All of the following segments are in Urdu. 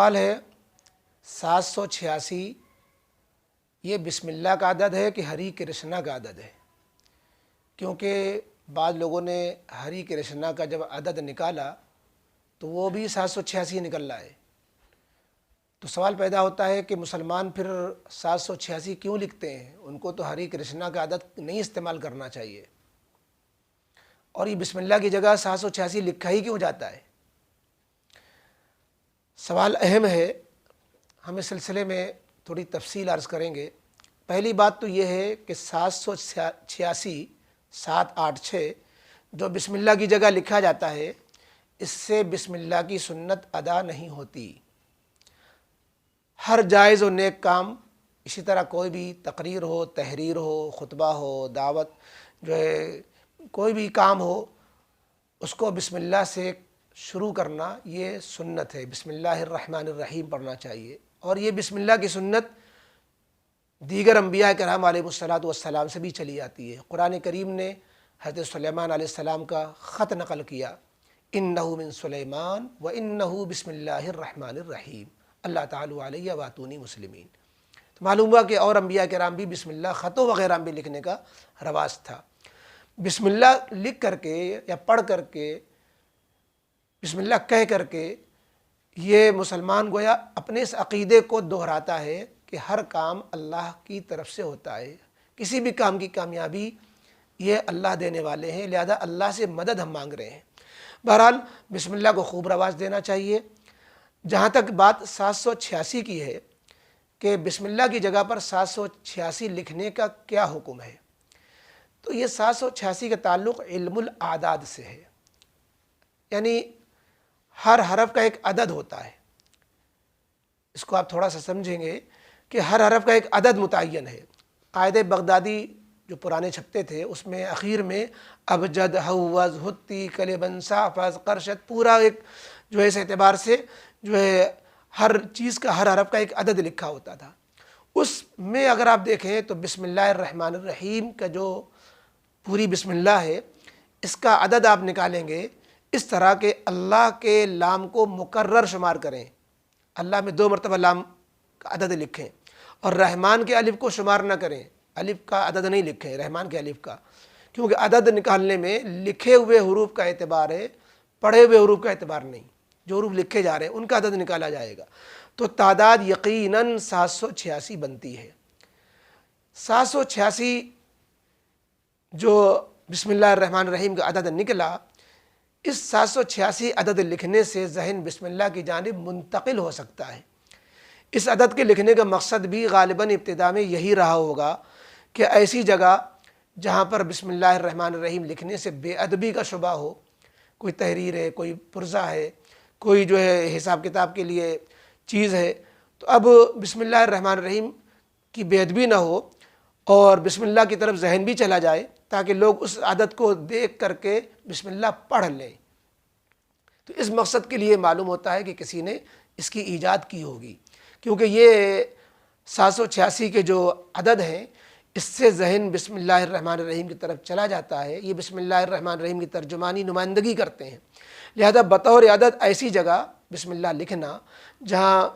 سوال ہے 786 یہ بسم اللہ کا عدد ہے کہ ہری کرشنا کا عدد ہے؟ کیونکہ بعض لوگوں نے ہری کرشنا کا جب عدد نکالا تو وہ بھی 786 نکل رہا ہے۔ تو سوال پیدا ہوتا ہے کہ مسلمان پھر 786 کیوں لکھتے ہیں؟ ان کو تو ہری کرشنا کا عدد نہیں استعمال کرنا چاہیے، اور یہ بسم اللہ کی جگہ 786 لکھا ہی کیوں جاتا ہے؟ سوال اہم ہے، ہم اس سلسلے میں تھوڑی تفصیل عرض کریں گے۔ پہلی بات تو یہ ہے کہ 786 786 جو بسم اللہ کی جگہ لکھا جاتا ہے، اس سے بسم اللہ کی سنت ادا نہیں ہوتی۔ ہر جائز و نیک کام، اسی طرح کوئی بھی تقریر ہو، تحریر ہو، خطبہ ہو، دعوت جو ہے، کوئی بھی کام ہو، اس کو بسم اللہ سے شروع کرنا یہ سنت ہے۔ بسم اللہ الرحمن الرحیم پڑھنا چاہیے، اور یہ بسم اللہ کی سنت دیگر انبیاء کرام علیہ الصلاۃ والسلام سے بھی چلی آتی ہے۔ قرآن کریم نے حضرت سلیمان علیہ السلام کا خط نقل کیا، انہ من سلیمان و انہ بسم اللہ الرحمن الرحیم، اللہ تعالی علیہ واتونی مسلمین۔ تو معلوم ہوا کہ اور انبیاء کرام بھی بسم اللہ خطوں وغیرہ بھی لکھنے کا رواج تھا۔ بسم اللہ لکھ کر کے یا پڑھ کر کے، بسم اللہ کہہ کر کے، یہ مسلمان گویا اپنے اس عقیدے کو دہراتا ہے کہ ہر کام اللہ کی طرف سے ہوتا ہے، کسی بھی کام کی کامیابی یہ اللہ دینے والے ہیں، لہذا اللہ سے مدد ہم مانگ رہے ہیں۔ بہرحال بسم اللہ کو خوب رواج دینا چاہیے۔ جہاں تک بات 786 کی ہے کہ بسم اللہ کی جگہ پر 786 لکھنے کا کیا حکم ہے، تو یہ 786 کا تعلق علم الاعداد سے ہے، یعنی ہر حرف کا ایک عدد ہوتا ہے۔ اس کو آپ تھوڑا سا سمجھیں گے کہ ہر حرف کا ایک عدد متعین ہے۔ قاعدہ بغدادی جو پرانے چھپتے تھے، اس میں اخیر میں ابجد، حوض، حتی، کلبن، صافز، قرشت، پورا ایک جو ہے اس اعتبار سے جو ہے ہر چیز کا، ہر حرف کا ایک عدد لکھا ہوتا تھا۔ اس میں اگر آپ دیکھیں تو بسم اللہ الرحمن الرحیم کا جو پوری بسم اللہ ہے، اس کا عدد آپ نکالیں گے اس طرح کہ اللہ کے لام کو مکرر شمار کریں، اللہ میں 2 مرتبہ لام کا عدد لکھیں، اور رحمان کے الف کو شمار نہ کریں، الف کا عدد نہیں لکھیں، رحمان کے الف کا، کیونکہ عدد نکالنے میں لکھے ہوئے حروف کا اعتبار ہے، پڑھے ہوئے حروف کا اعتبار نہیں۔ جو حروف لکھے جا رہے ہیں ان کا عدد نکالا جائے گا، تو تعداد یقیناً 786 بنتی ہے۔ 786 جو بسم اللہ الرحمن الرحیم کا عدد نکلا، اس 786 عدد لکھنے سے ذہن بسم اللہ کی جانب منتقل ہو سکتا ہے۔ اس عدد کے لکھنے کا مقصد بھی غالباً ابتدا میں یہی رہا ہوگا کہ ایسی جگہ جہاں پر بسم اللہ الرحمن الرحیم لکھنے سے بے ادبی کا شبہ ہو، کوئی تحریر ہے، کوئی پرزہ ہے، کوئی جو ہے حساب کتاب کے لیے چیز ہے، تو اب بسم اللہ الرحمن الرحیم کی بے ادبی نہ ہو اور بسم اللہ کی طرف ذہن بھی چلا جائے، تاکہ لوگ اس عدد کو دیکھ کر کے بسم اللہ پڑھ لیں۔ تو اس مقصد کے لیے معلوم ہوتا ہے کہ کسی نے اس کی ایجاد کی ہوگی، کیونکہ یہ 786 کے جو عدد ہیں، اس سے ذہن بسم اللہ الرحمن الرحیم کی طرف چلا جاتا ہے۔ یہ بسم اللہ الرحمن الرحیم کی ترجمانی نمائندگی کرتے ہیں، لہذا بطور عدد ایسی جگہ بسم اللہ لکھنا جہاں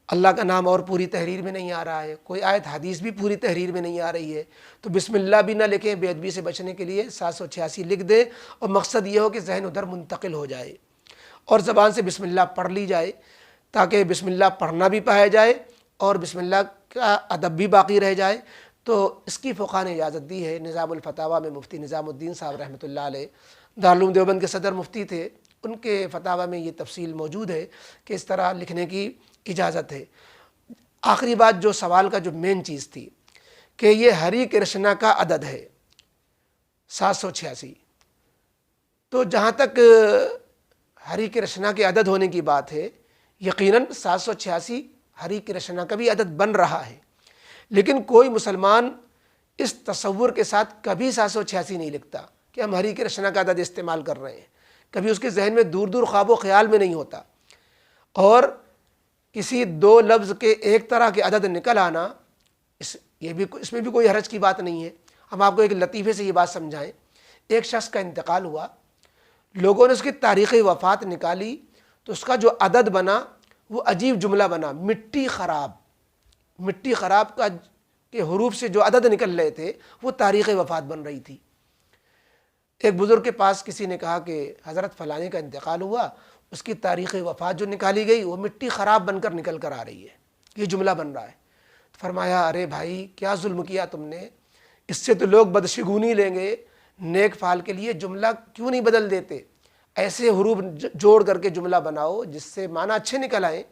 اللہ کا نام اور پوری تحریر میں نہیں آ رہا ہے، کوئی آیت حدیث بھی پوری تحریر میں نہیں آ رہی ہے، تو بسم اللہ بھی نہ لکھیں، بے ادبی سے بچنے کے لیے 786 لکھ دیں، اور مقصد یہ ہو کہ ذہن ادھر منتقل ہو جائے اور زبان سے بسم اللہ پڑھ لی جائے، تاکہ بسم اللہ پڑھنا بھی پایا جائے اور بسم اللہ کا ادب بھی باقی رہ جائے۔ تو اس کی فقہ نے اجازت دی ہے۔ نظام الفتاویٰ میں مفتی نظام الدین صاحب رحمۃ اللہ علیہ دارالعلوم دیوبند کے صدر مفتی تھے، ان کے فتاویٰ میں یہ تفصیل موجود ہے کہ اس طرح لکھنے کی اجازت ہے۔ آخری بات جو سوال کا جو مین چیز تھی کہ یہ ہری کرشنا کا عدد ہے 786، تو جہاں تک ہری کرشنا کے عدد ہونے کی بات ہے، یقیناً 786 ہری کرشنا کا بھی عدد بن رہا ہے، لیکن کوئی مسلمان اس تصور کے ساتھ کبھی 786 نہیں لکھتا کہ ہم ہری کرشنا کا عدد استعمال کر رہے ہیں، کبھی اس کے ذہن میں دور دور خواب و خیال میں نہیں ہوتا۔ اور کسی 2 لفظ کے ایک طرح کے عدد نکل آنا، اس میں بھی کوئی حرج کی بات نہیں ہے۔ ہم آپ کو ایک لطیفے سے یہ بات سمجھائیں۔ ایک شخص کا انتقال ہوا، لوگوں نے اس کی تاریخ وفات نکالی، تو اس کا جو عدد بنا وہ عجیب جملہ بنا، مٹی خراب۔ مٹی خراب کا کے حروف سے جو عدد نکل رہے تھے وہ تاریخ وفات بن رہی تھی۔ ایک بزرگ کے پاس کسی نے کہا کہ حضرت فلانے کا انتقال ہوا، اس کی تاریخ وفات جو نکالی گئی وہ مٹی خراب بن کر نکل کر آ رہی ہے، یہ جملہ بن رہا ہے۔ فرمایا ارے بھائی کیا ظلم کیا تم نے، اس سے تو لوگ بدشگونی لیں گے، نیک فعل کے لیے جملہ کیوں نہیں بدل دیتے، ایسے حروف جوڑ کر کے جملہ بناؤ جس سے معنی اچھے نکل آئیں۔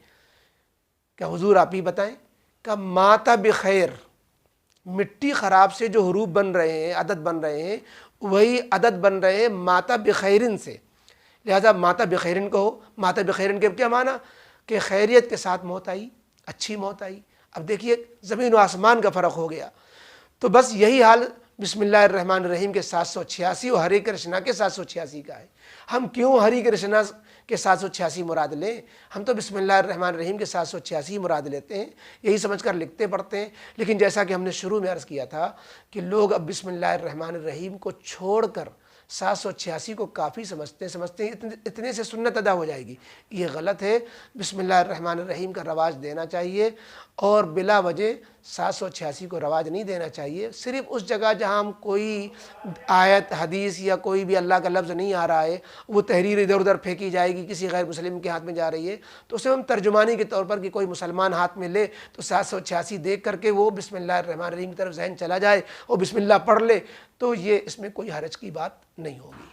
کہ حضور آپ ہی بتائیں کہ ماتا بخیر، مٹی خراب سے جو حروف بن رہے ہیں، عدد بن رہے ہیں، وہی عدد بن رہے ہیں ماتا بخیرن سے، لہذا ماتا بخیرن کہو۔ ماتا بخیرن کے کیا معنی کہ خیریت کے ساتھ موت آئی، اچھی موت آئی۔ اب دیکھیے زمین و آسمان کا فرق ہو گیا۔ تو بس یہی حال بسم اللہ الرحمن الرحیم کے 786 اور ہرے کرشنا کے 786 کا ہے۔ ہم کیوں ہری کرشنا کے 786 مراد لیں؟ ہم تو بسم اللہ الرحمن الرحیم کے 786 مراد لیتے ہیں، یہی سمجھ کر لکھتے پڑھتے ہیں۔ لیکن جیسا کہ ہم نے شروع میں عرض کیا تھا کہ لوگ اب بسم اللہ الرحمن الرحیم کو چھوڑ کر 786 کو کافی سمجھتے ہیں اتنے سے سنت ادا ہو جائے گی، یہ غلط ہے۔ بسم اللہ الرحمن الرحیم کا رواج دینا چاہیے، اور بلا وجہ 786 کو رواج نہیں دینا چاہیے۔ صرف اس جگہ جہاں ہم کوئی آیت حدیث یا کوئی بھی اللہ کا لفظ نہیں آ رہا ہے، وہ تحریر ادھر ادھر پھینکی جائے گی، کسی غیر مسلم کے ہاتھ میں جا رہی ہے، تو اسے ہم ترجمانی کے طور پر کہ کوئی مسلمان ہاتھ میں لے تو 786 دیکھ کر کے وہ بسم اللہ الرحمن الرحیم کی طرف ذہن چلا جائے اور بسم اللہ پڑھ لے، تو یہ اس میں کوئی حرج کی بات نہیں ہوگی۔